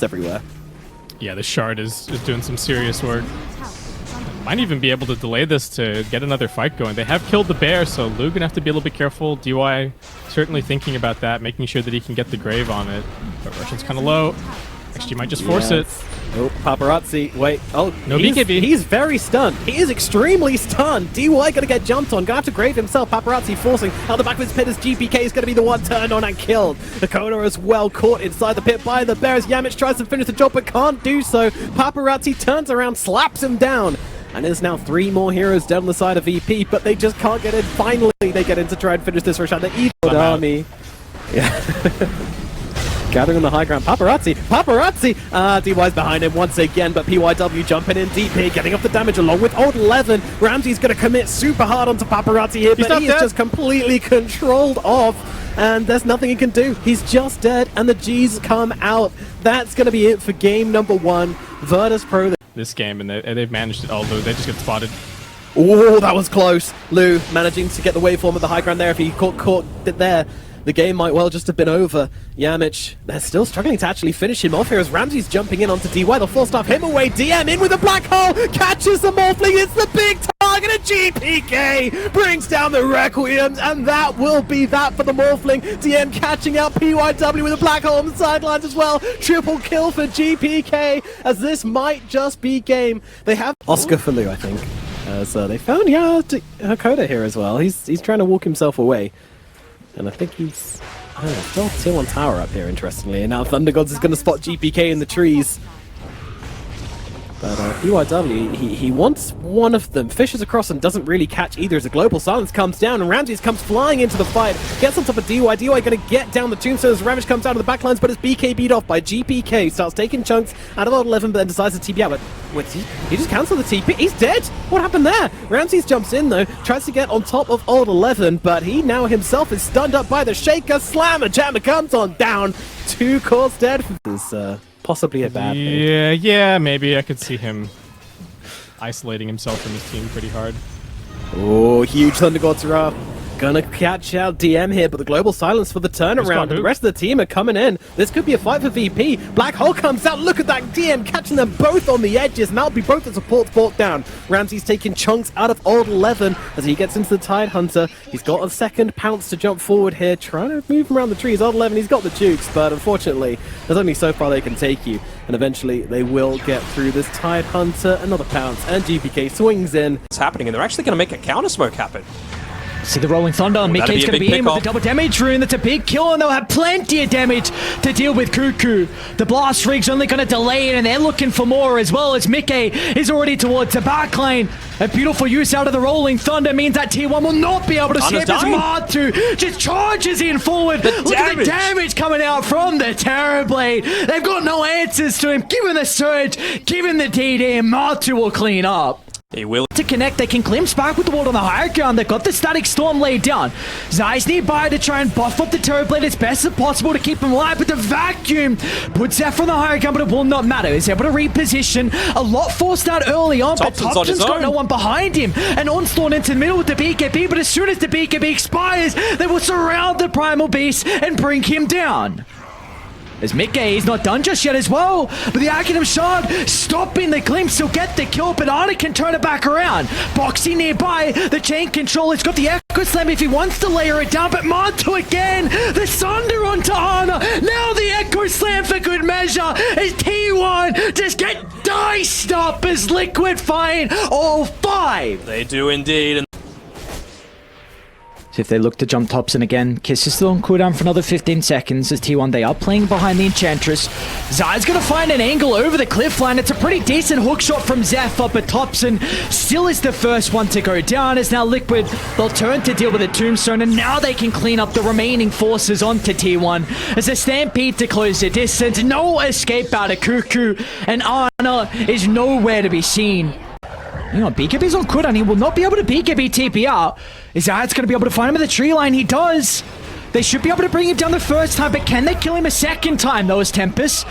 everywhere. Yeah, the shard is doing some serious work. Might even be able to delay this to get another fight going. They have killed the bear, so Lou gonna have to be a little bit careful. DY certainly thinking about that, making sure that he can get the grave on it. But Russian's kind of low. XG might just force it. Oh, paparazzi. Wait. Oh, no BKB. He's very stunned. He is extremely stunned. DY gonna get jumped on. Gonna have to grave himself. Paparazzi forcing out the back of his pit as GPK is gonna be the one turned on and killed. Dakota as well caught inside the pit by the bears. Yamich tries to finish the job but can't do so. Paparazzi turns around, slaps him down. And there's now 3 more heroes down the side of VP, but they just can't get in. Finally, they get in to try and finish this rush out. The evil army. Yeah. Gathering on the high ground. Paparazzi! DY's behind him once again, but PYW jumping in deep here, getting up the damage along with Old 11. Ramsey's going to commit super hard onto Paparazzi here, but he is just completely controlled off, and there's nothing he can do. He's just dead, and the G's come out. That's going to be it for game number 1. Virtus Pro. This game, and they've managed it, although they just get spotted. Oh, that was close. Lou managing to get the waveform at the high ground there. If he caught it there, the game might well just have been over. Yamich, they're still struggling to actually finish him off here as Ramsey's jumping in onto DY. They'll force off him away. DM in with a black hole, catches the Morphling. It's the big target, and GPK brings down the Requiems, and that will be that for the Morphling. DM catching out PYW with a black hole on the sidelines as well. Triple kill for GPK, as this might just be game. They have Oscar for Lou, I think. So they found Hakoda here as well. He's trying to walk himself away. And I think he's still tier 1 tower up here, interestingly. And now Thundergods is going to spot GPK in the trees. But PYW, he wants one of them. Fishes across and doesn't really catch either as a global silence comes down. And Ramses comes flying into the fight. Gets on top of DY. DY going to get down the tombstone as Ravish comes out of the backlines, but it's BK beat off by GPK. Starts taking chunks out of Old 11, but then decides to TP out. But wait, he just cancelled the TP? He's dead! What happened there? Ramses jumps in though, tries to get on top of Old 11, but he now himself is stunned up by the Shaker. Slammer Jammer comes on down. 2 cores dead. This is possibly a bad thing. Yeah, maybe I could see him isolating himself from his team pretty hard. Oh, huge Thunder Gods are up. Gonna catch out DM here, but the global silence for the turnaround. The rest of the team are coming in. This could be a fight for VP. Black Hole comes out. Look at that DM catching them both on the edges. And that'll be both the supports brought down. Ramsey's taking chunks out of Old 11 as he gets into the Tide Hunter. He's got a second pounce to jump forward here, trying to move around the trees. Old 11, he's got the jukes, but unfortunately, there's only so far they can take you. And eventually, they will get through this Tide Hunter. Another pounce, and GPK swings in. It's happening, and they're actually going to make a counter smoke happen. See the Rolling Thunder, and Mickey's going to be in with the double damage rune. That's a big kill, and they'll have plenty of damage to deal with Cuckoo. The Blast Rig's only going to delay it, and they're looking for more as well, as Mickey is already towards the backline. A beautiful use out of the Rolling Thunder means that T1 will not be able to escape as Martu just charges in forward. Look at the damage coming out from the Terrorblade. They've got no answers to him. Given the surge, given the DD, and Martu will clean up. He will. To connect, they can glimpse back with the ward on the higher ground. They've got the Static Storm laid down. Zai's nearby to try and buff up the Terrorblade as best as possible to keep him alive, but the vacuum puts Zephyr on the higher ground, but it will not matter. He's able to reposition. A lot forced out early on, but Thompson's got no one behind him. And Onslaught into the middle with the BKB, but as soon as the BKB expires, they will surround the Primal Beast and bring him down. As Mickey is not done just yet as well, but the Arcanum Shard stopping the glimpse. He'll get the kill, but Arna can turn it back around. Boxy nearby, the chain controller's got the Echo Slam if he wants to layer it down, but Monto again, the Sunder onto Arna. Now the Echo Slam for good measure as T1 just get diced up as Liquid find all 5. They do indeed. So if they look to jump Thompson again, Kiss is still on cooldown for another 15 seconds as T1, they are playing behind the Enchantress. Zai's going to find an angle over the cliff line. It's a pretty decent hook shot from Zephyr, but Thompson still is the first one to go down as now Liquid, they'll turn to deal with the Tombstone, and now they can clean up the remaining forces onto T1 as a stampede to close the distance. No escape out of Cuckoo, and Arna is nowhere to be seen. Hang on, BKB's on cooldown. He will not be able to BKB TP out. Is Ad's going to be able to find him in the tree line? He does. They should be able to bring him down the first time, but can they kill him a second time, though, as Tempest?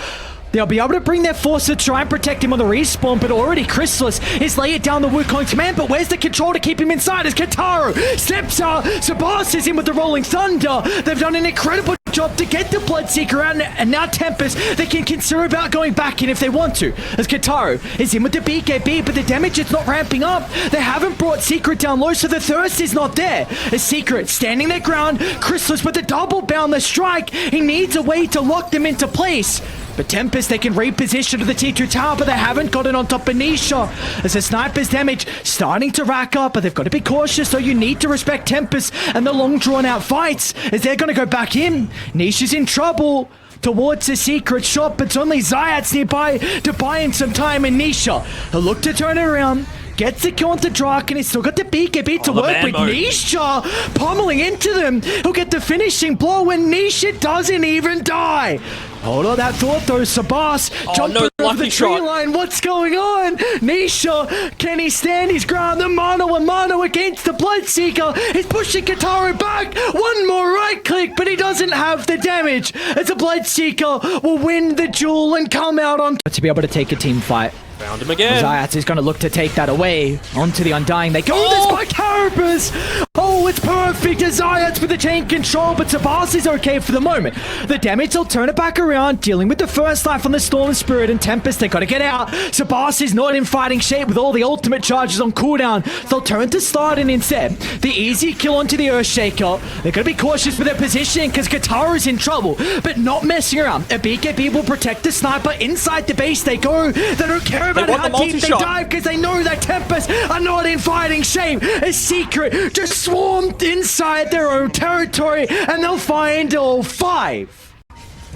They'll be able to bring their force to try and protect him on the respawn, but already Chrysalis is laying down the Wukong command, but where's the control to keep him inside as Kataru steps out, Sabas is in with the Rolling Thunder. They've done an incredible job to get the Bloodseeker out, and now Tempest, they can consider about going back in if they want to, as Kataru is in with the BKB, but the damage is not ramping up. They haven't brought Secret down low, so the thirst is not there. A Secret standing their ground, Chrysalis with the double boundless strike. He needs a way to lock them into place. But Tempest, they can reposition to the T2 tower, but they haven't got it on top of Nisha. As the sniper's damage starting to rack up, but they've got to be cautious, so you need to respect Tempest and the long drawn-out fights, as they're going to go back in. Nisha's in trouble towards the Secret shot, but it's only Zayat's nearby to buy in some time, and Nisha, he'll look to turn it around. Gets the kill onto Drak, and he's still got the BKB to work with. Nisha pummeling into them. He'll get the finishing blow, and Nisha doesn't even die. Hold on that thought though, Sabas jumping over the tree line. What's going on? Nisha, can he stand his ground? The Mano against the Bloodseeker. He's pushing Kataru back. One more right click, but he doesn't have the damage. As the Bloodseeker will win the duel and come out on to be able to take a team fight. Found him again. Zayat is going to look to take that away. Onto the Undying. They go. Oh, this by Carapace. Oh, it's perfect. Zayat with the chain control, but Sabas is okay for the moment. The damage, they'll turn it back around, dealing with the first life on the Storm Spirit and Tempest. They got to get out. Sabas is not in fighting shape with all the ultimate charges on cooldown. They'll turn to Slardin instead. The easy kill onto the Earthshaker. They're going to be cautious with their positioning because Kataru's in trouble, but not messing around. A BKB will protect the sniper inside the base. They go. They don't care about how deep they dive because they know that Tempest are not in fighting shape. A Secret just swarmed inside their own territory, and they'll find all 5.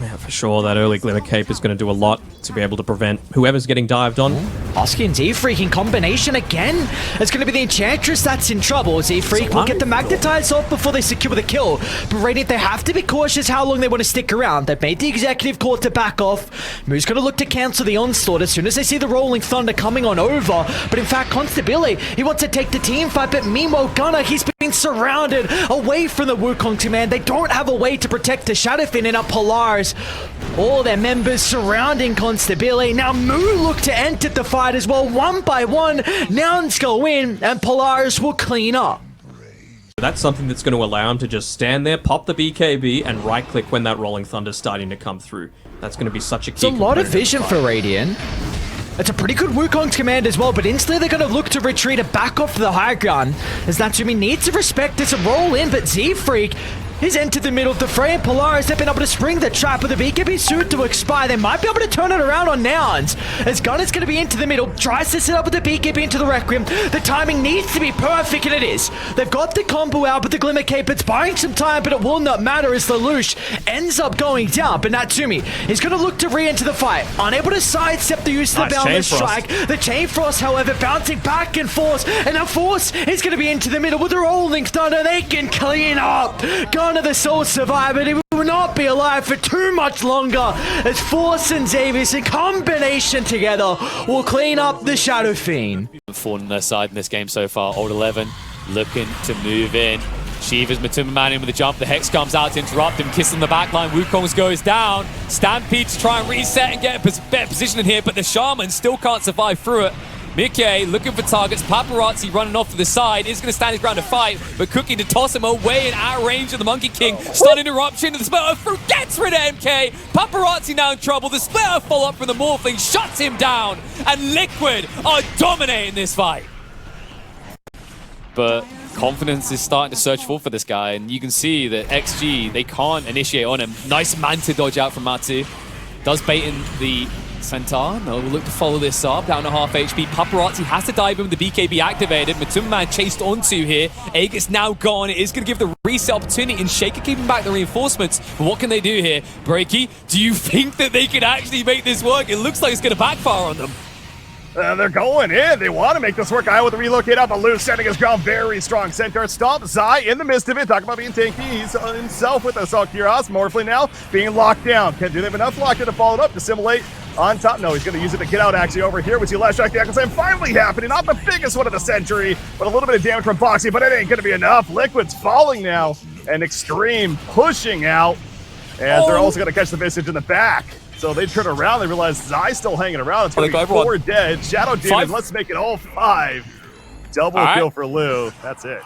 Yeah, for sure, that early Glimmer Cape is going to do a lot to be able to prevent whoever's getting dived on. Husky and Z-Freak combination again. It's going to be the Enchantress that's in trouble. Z-Freak will get the Magnetize off before they secure the kill. But Radiant, they have to be cautious how long they want to stick around. They've made the executive call to back off. Moo's going to look to cancel the onslaught as soon as they see the Rolling Thunder coming on over. But in fact, Constabile, he wants to take the team fight. But meanwhile, Gunnar, he's been surrounded away from the Wukong command. They don't have a way to protect the Shadowfin and up Polaris. All their members surrounding Constabile. Now Moo look to enter the fight as well. One by one, Nouns go in and Polaris will clean up. That's something that's going to allow him to just stand there, pop the BKB, and right-click when that Rolling Thunder's starting to come through. That's going to be such a key. It's a lot of vision for Radiant. It's a pretty good Wukong's command as well, but instantly they're going to look to retreat and back off to the high ground, as Natsumi needs to respect this and roll in, but Z-Freak he's entered the middle of the fray, and Polaris have been able to spring the trap with the BKB soon to expire. They might be able to turn it around on Nouns, as Gunner's going to be into the middle, tries to set up with the BKB into the Requiem. The timing needs to be perfect, and it is. They've got the combo out, but the Glimmer Cape, it's buying some time, but it will not matter as Lelouch ends up going down. But Natsumi is going to look to re-enter the fight, unable to sidestep the use of the Boundless Strike. The Chain Frost, however, bouncing back and forth, and now Force is going to be into the middle with the Rolling Thunder. They can clean up. Gunner, the sole survivor, he will not be alive for too much longer, as Force and Xavius in combination together will clean up the Shadow Fiend. Fallen on their side in this game so far. Old 11 looking to move in. Shiva's Matumba Man in with the jump. The Hex comes out to interrupt him. Kiss on the backline. Wukong's goes down. Stampede to try and reset and get a better position in here, but the Shaman still can't survive through it. Mickey looking for targets. Paparazzi running off to the side. Is going to stand his ground to fight, but Cookie to toss him away and out of range of the Monkey King. Stun interruption. The Splitter through gets rid of MK. Paparazzi now in trouble. The Splitter follow up from the Morphling shuts him down, and Liquid are dominating this fight. But confidence is starting to search for this guy, and you can see that XG, they can't initiate on him. Nice Manta dodge out from Matsu. Does bait in the Centaur. No, we'll look to follow this up. Down to half HP. Paparazzi has to dive in with the BKB activated. Matumba Man chased onto here. Aegis now gone. It is going to give the reset opportunity, and Shaker keeping back the reinforcements. But what can they do here? Breaky, do you think that they can actually make this work? It looks like it's going to backfire on them. They're going in. They want to make this work. Iowa with the relocate up. Alou setting his ground. Very strong centaur. Stomp. Zai in the midst of it. Talking about being tanky. He's himself with us. Kiras. Morphling now being locked down. Do they have enough locked in to follow it up? Dissimulate on top. No, he's going to use it to get out actually over here. We see last strike. The Echo Slam finally happening. Not the biggest one of the century, but a little bit of damage from Foxy, but it ain't going to be enough. Liquid's falling now. And Extreme pushing out. And they're also going to catch the Visage in the back. So they turn around, they realize Zai's still hanging around. It's going to be 4 dead. Shadow Demon, let's make it all 5. Double kill for Lou. That's it.